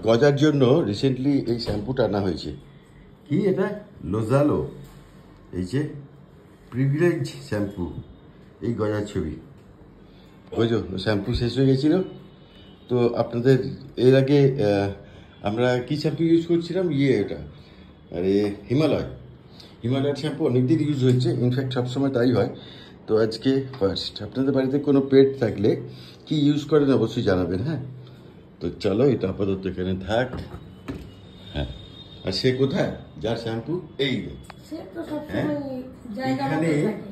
গজার জন্য রিসেন্টলি এই শ্যাম্পুটা আনা হয়েছে। কি এটা? লোজালো, এই যে প্রিভিলেজ শ্যাম্পু, এই গজার ছবি। বুঝো, শ্যাম্পু শেষ হয়ে গেছিল তো আপনাদের এর আগে আমরা কি শ্যাম্পু ইউজ করছিলাম, এটা আরে হিমালয়ের শ্যাম্পু অনেকদিন ইউজ হয়েছে, ইনফ্যাক্ট সবসময় তাই হয়। তো আজকে ফার্স্ট। আপনাদের বাড়িতে কোনো পেট থাকলে কি ইউজ করেন অবশ্যই জানাবেন। হ্যাঁ, তো চলো এটা আপাতত এখানে থাক। হ্যাঁ, আর সে কোথায় যার শ্যাম্পু? এই হ্যাঁ, এখানে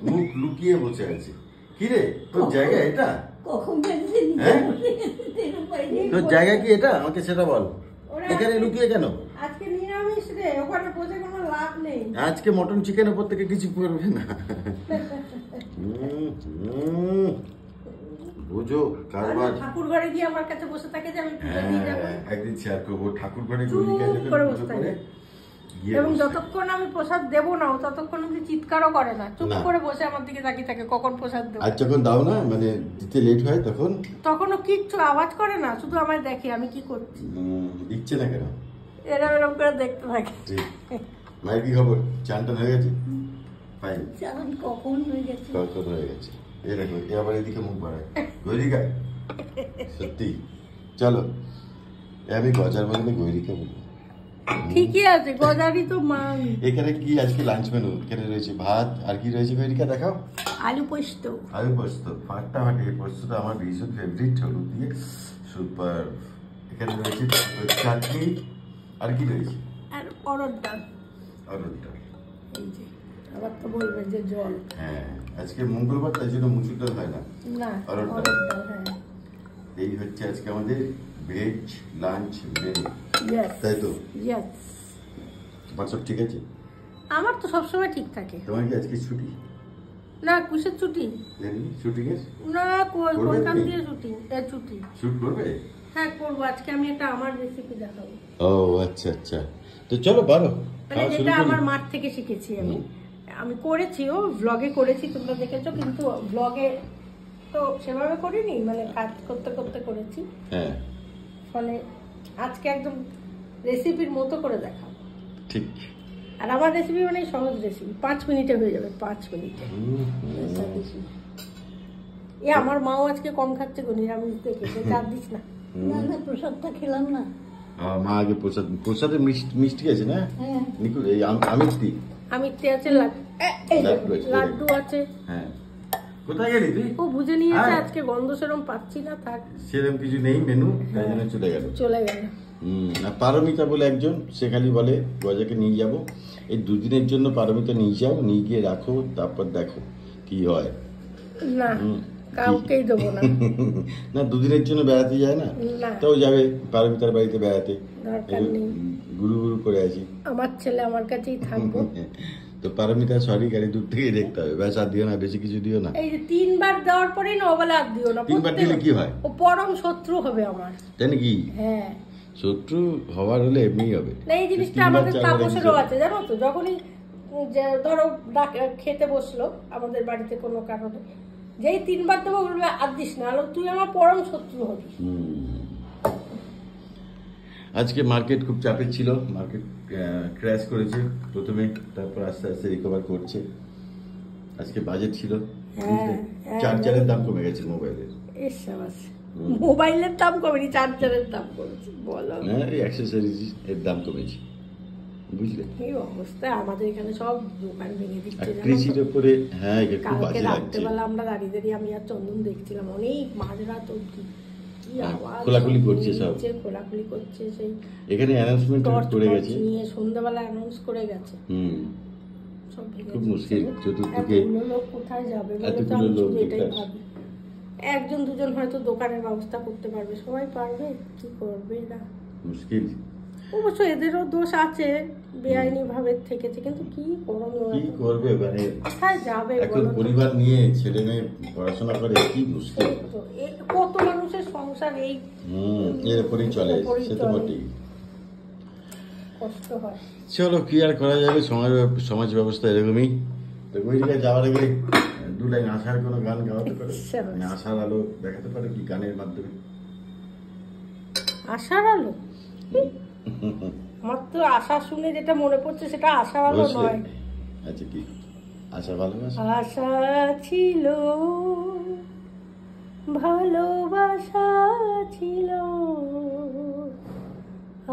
মুখ লুকিয়ে বসে আছে। কিরে, তোর জায়গা এটা? হ্যাঁ, তোর জায়গা কি এটা? আমাকে সেটা বল। এখানে লুকিয়ে কেন? আজকে নিরামিষ রে, ওখানে বসে কোনো লাভ নেই। আজকে মটন চিকেন উপর থেকে কিছু করবে না। বুঝো কারবার। ঠাকুর ঘরে গিয়ে আমার কাছে বসে থাকে যে আমি পুজো দিয়ে যাব। একদিন শেয়ার করবো ঠাকুর ঘরে এবং যতক্ষণ আমি প্রসাদ দেবো না ততক্ষণ আমি চিৎকারও করে না, চুপ করে বসে আমার দিকে তাকিয়ে থাকে কখন প্রসাদ দেবো। আর যখন দাও না, মানে দিতে লেট হয় তখনও কিচ্ছু আওয়াজ করে না, শুধু আমায় দেখে আমি কি করছি। দিচ্ছে না কেন? এরকম করে দেখতে থাকে। মায়ের কি খবর? চানটা হয়ে গেছে? ফাইন। চান কখন হয়ে গেছে? কখন হয়ে গেছে? এই দেখো, এ আবার এদিকে মুখ বাড়ায়। গৈরিকা, সত্যি। চলো, আমি গজার বদলে গৈরিকা বলবো। ঠিকই আছে, গজারই তো মা। এখানে কি আজকে লাঞ্চ মেনু? এখানে রয়েছে ভাত, আর কি রয়েছে গৈরিকা দেখাও? আলু পোস্ত। আলু পোস্ত, ফাটাফাটি। পোস্তটা আমার ভীষণ ফেভারিট, হলুদ দিয়ে সুপার। এখানে রয়েছে চাটনি, আর কি রয়েছে? আর অরহর ডাল। অরহর ডাল, এই যে আবার তো বলবেন যে জল। হ্যাঁ, আজকে মঙ্গলবার, তাই জন্য মুসুর ডাল হয় না, অরহর ডাল। হ্যাঁ, এই হচ্ছে আজকে আমাদের ভেজ লাঞ্চ মেনু, তাই তো? তোমার সব ঠিক আছে? আমার তো সবসময় ঠিক থাকে। তোমার কি আজকে ছুটি? না, কিসের ছুটি? শুটিং এর না, কোনখান দিয়ে ছুটি? শুট করবে? হ্যাঁ, করবো। আজকে আমি একটা আমার রেসিপি দেখাবো। ও আচ্ছা আচ্ছা, তো চলো পারো। যেটা আমার মাঠ থেকে শিখেছি আমি করেছি, ভ্লগে করেছি, তোমরা দেখেছো, কিন্তু ভ্লগে তো সেভাবে করিনি, মানে কাজ করতে করতে করেছি। হ্যাঁ, ফলে আজকে একদম রেসিপির মতো করে দেখাবো। ঠিক। আর আমার রেসিপি মানে সহজ রেসিপি, 5 মিনিটে হয়ে যাবে, 5 মিনিটে। আমার মাও আজকে কম খাচ্ছে গো নিরামিষ দেখে, চাপ দিস না। না, প্রসাদটা খেলাম না। মা আগে প্রসাদে মিষ্টি আছে না? আমিত্তি আছে, লাড্ডু আছে। হ্যাঁ, কোথায় গেলি তুই? ও বুঝে নিয়েছে আজকে গন্ধ সেরকম পাচ্ছি না, থাক। সেরকম কিছু নেই মেনু, তাই জন্য চলে গেল। পারমিতা বলে একজন, সে খালি বলে গজাকে নিয়ে যাব, এই 2 দিনের জন্য পারমিতা নিয়ে যাও, নিয়ে গিয়ে রাখো, তারপর দেখো কি হয়। না, কাউকেই দেবো না। না, 2 দিনের জন্য বেড়াতে যায় না, তাও যাবে পারমিতার বাড়িতে বেড়াতে। গুরু গুরু করে আছি, আমার ছেলে আমার কাছেই থাকবো। তো পারমিতা সরি, গাড়ি দূর থেকে দেখতে হবে, ব্যাস। আর দিও না, বেশি কিছু দিও না। এই যে 3 বার দেওয়ার পরেই না, বলে আর দিও না। 3 বার দিলে কি হয়? ও পরম শত্রু হবে আমার। তাই নাকি? হ্যাঁ, শত্রু হওয়ার হলে এমনি হবে। না, এই জিনিসটা আমাদের তাপসেরও আছে, জানো তো। যখনই ধরো খেতে বসলো আমাদের বাড়িতে কোনো কারণে, যেই 3 বার দেবো বলবে আর দিস না, তুই আমার পরম শত্রু হবি। আজকে মার্কেট খুব চাপের ছিল, মার্কেট ক্র্যাশ করেছে প্রথমে, তারপর আস্তে আস্তে রিকভার করছে। আজকে বাজেট ছিল, চার্জারের দাম কমে গেছে মোবাইলের। মোবাইলের দাম কমেনি, চার্জারের দাম কমেছে। বলো না, এই অ্যাক্সেসরিজ এর দাম কমেছে, বুঝলে? এই অবস্থায় আমাদের এখানে সব দোকান ভেঙে দিচ্ছে। কৃষির উপরে, হ্যাঁ, খুব বাজে লাগছে। রাত্রেবেলা আমরা দাঁড়িয়ে আমি আর চন্দন দেখছিলাম, অনেক মাঝরাত অবধি খোলাখুলি করছে, সব খোলাখুলি করছে। সেই এখানে অ্যানাউন্সমেন্ট করে গেছে, সন্ধ্যাবেলা অ্যানাউন্স করে গেছে। সব খুব মুশকিল, চতুর্দিকে লোক কোথায় যাবে? এতগুলো লোক, এটাই ভাবি। 1-2 হয়তো দোকানের ব্যবস্থা করতে পারবে, সবাই পারবে? কি করবে না, মুশকিল। অবশ্য এদেরও দোষ আছে, বেআইনি ভাবে থেকেছে, কিন্তু কি করবে মানে কোথায় যাবে? এখন পরিবার নিয়ে ছেলে মেয়ে পড়াশোনা করে, কি মুশকিল। কত মানুষের সংসার এই এর উপরেই চলে, সে তো বটেই। কষ্ট হয়। চলো, কি আর করা যাবে, সমাজ ব্যবস্থা এরকমই। তো ওই জায়গায় যাওয়ার আগে 2 লাইন আশার কোনো গান গাওয়াতে পারে, আশার আলো দেখাতে পারে কি গানের মাধ্যমে? আশার আলো? আমার তো আশা শুনে যেটা মনে পড়ছে সেটা আশা ভালো অবশ্যই। নয়। আচ্ছা কি আশা ভালোবাসা? আশা ছিল, ভালোবাসা ছিল,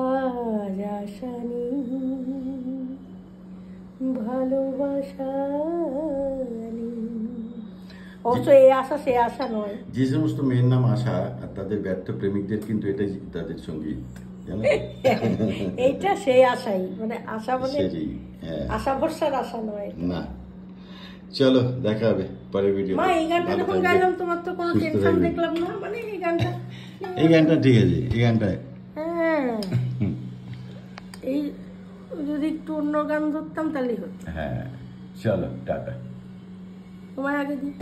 আজ আশা নেই, ভালোবাসা নেই। অবশ্য এই আশা সে আশা নয়। যে সমস্ত মেয়ের নাম আশা আর তাদের ব্যর্থ প্রেমিকদের কিন্তু এটাই তাদের সঙ্গীত, জানো? এইটা সেই আশাই, মানে আশা মানে সেটাই, হ্যাঁ। আশা ভরসার আশা নয়। না, চলো দেখা হবে পরের ভিডিও। মা এই গানটা যখন গাইলাম তোমার তো কোনো টেনশন দেখলাম না, মানে এই গানটা এই গানটা ঠিক আছে, এই গানটা হ্যাঁ, এই যদি একটু অন্য গান ধরতাম তাহলেই হতো। হ্যাঁ। চলো টাটা। তোমার আগে দিই।